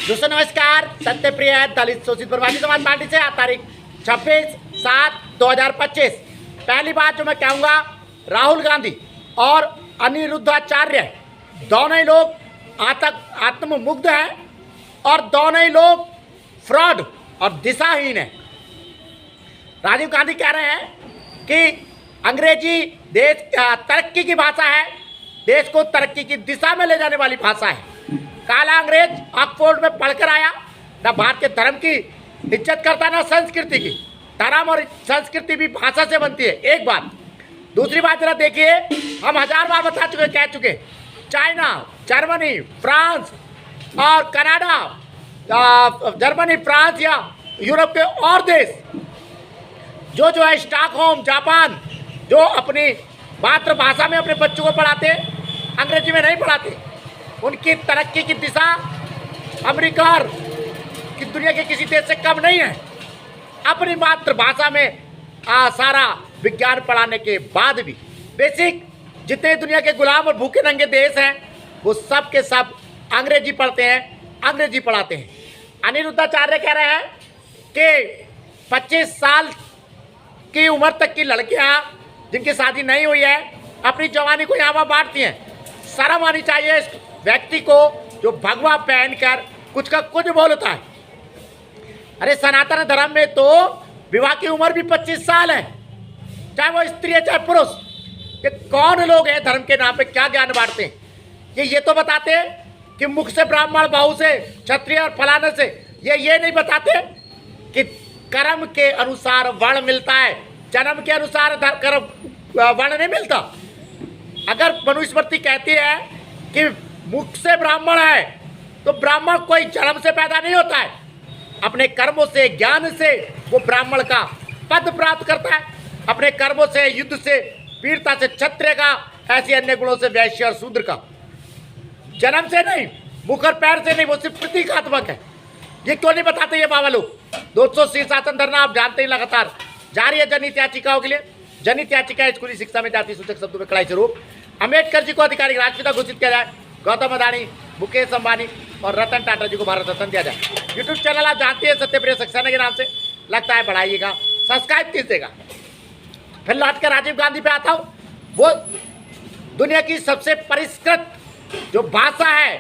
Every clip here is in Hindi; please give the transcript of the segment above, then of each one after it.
दोस्तों नमस्कार। सत्यप्रिय दलित शोषित प्रवासी समाज पार्टी से आज तारीख 26/7/2025। पहली बात जो मैं कहूँगा, राहुल गांधी और अनिरुद्धाचार्य दोनों ही लोग आत्ममुग्ध हैं और दोनों ही लोग फ्रॉड और दिशाहीन हैं। राजीव गांधी कह रहे हैं कि अंग्रेजी देश तरक्की की भाषा है, देश को तरक्की की दिशा में ले जाने वाली भाषा है। काला अंग्रेज ऑक्सफोर्ड में पढ़कर आया, ना भारतीय धर्म की इज्जत करता ना संस्कृति की। धर्म और संस्कृति भी भाषा से बनती है, एक बात। दूसरी बात जरा देखिए, हम 1000 बार कह चुके चाइना, जर्मनी, फ्रांस और कनाडा, जर्मनी, फ्रांस या यूरोप के और देश जो है स्टॉकहोम, जापान, जो अपनी मातृभाषा में अपने बच्चों को पढ़ाते, अंग्रेजी में नहीं पढ़ाते, उनकी तरक्की की दिशा अमेरिका और की दुनिया के किसी देश से कम नहीं है। अपनी मातृभाषा में सारा विज्ञान पढ़ाने के बाद भी बेसिक जितने दुनिया के गुलाम और भूखे नंगे देश हैं वो सब के सब अंग्रेजी पढ़ते हैं, अंग्रेजी पढ़ाते हैं। अनिरुद्धाचार्य कह रहे हैं कि 25 साल की उम्र तक की लड़कियां जिनकी शादी नहीं हुई है अपनी जवानी को यहाँ बांटती हैं। शर्म आनी चाहिए इस व्यक्ति को जो भगवा पहनकर कुछ का कुछ बोलता है। अरे सनातन धर्म में तो विवाह की उम्र भी 25 साल है, चाहे वो स्त्री है चाहे पुरुष। ये कौन लोग हैं धर्म के नाम पे क्या ज्ञान बांटते हैं? ये तो बताते हैं कि मुख से ब्राह्मण, बाहु से क्षत्रिय और फलाने से। ये नहीं बताते कि कर्म के अनुसार वर्ण मिलता है, जन्म के अनुसार कर्म वर्ण नहीं मिलता। अगर मनुस्मृति कहती है कि मुख से ब्राह्मण है तो ब्राह्मण कोई जन्म से पैदा नहीं होता है, अपने कर्मों से, ज्ञान से वो ब्राह्मण का पद प्राप्त करता है। अपने कर्मों से, युद्ध से, वीरता से क्षत्रिय का, ऐसे अन्य गुणों से वैश्य और शूद्र का। जन्म से नहीं, मुख और पैर से नहीं, वो सिर्फ प्रतीकात्मक है। ये क्यों नहीं बताते ये बाबा लोग? 200 शीर्षासन धरना आप जानते ही लगातार जारी है जनहित याचिकाओं के लिए। जनहित याचिका स्कूली शिक्षा में जाति सूचक शब्दों में कड़ाई स्वरूप अम्बेडकर जी को आधिकारिक राष्ट्रपिता घोषित किया जाए, गौतम अदानी, मुकेश अंबानी और रतन टाटा जी को भारत रत्न दिया जाए। यूट्यूब चैनल आप जानते हैं सत्यप्रिय सक्सेना के नाम से, लगता है बढ़ाइएगा, सब्सक्राइब कीजिएगा। फिर लौट कर राजीव गांधी पे आता हूँ। वो दुनिया की सबसे परिष्कृत जो भाषा है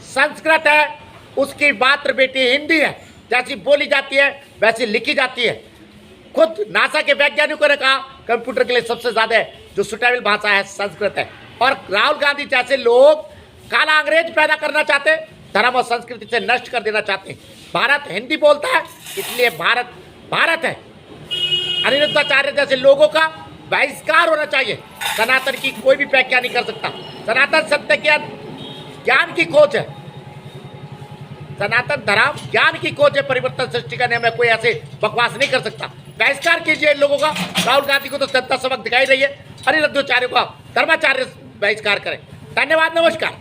संस्कृत है, उसकी मातृ बेटी हिंदी है। जैसी बोली जाती है वैसी लिखी जाती है। खुद नासा के वैज्ञानिकों ने कहा कंप्यूटर के लिए सबसे ज्यादा जो सुटेबल भाषा है संस्कृत है। और राहुल गांधी जैसे लोग काला अंग्रेज पैदा करना चाहते, धर्म और संस्कृति से नष्ट कर देना चाहते हैं। भारत हिंदी बोलता है इसलिए भारत भारत है। अनिरुद्धाचार्य जैसे लोगों का बहिष्कार होना चाहिए। सनातन की कोई भी व्याख्या नहीं कर सकता। सनातन सत्य ज्ञान की खोज है, सनातन धर्म ज्ञान की खोज है। परिवर्तन सृष्टि करने में कोई ऐसे बकवास नहीं कर सकता। बहिष्कार कीजिए इन लोगों का। राहुल गांधी को तो जनता सबक दिखाई रही है, अनिरुद्धाचार्य को धर्माचार्य बहिष्कार करें। धन्यवाद, नमस्कार।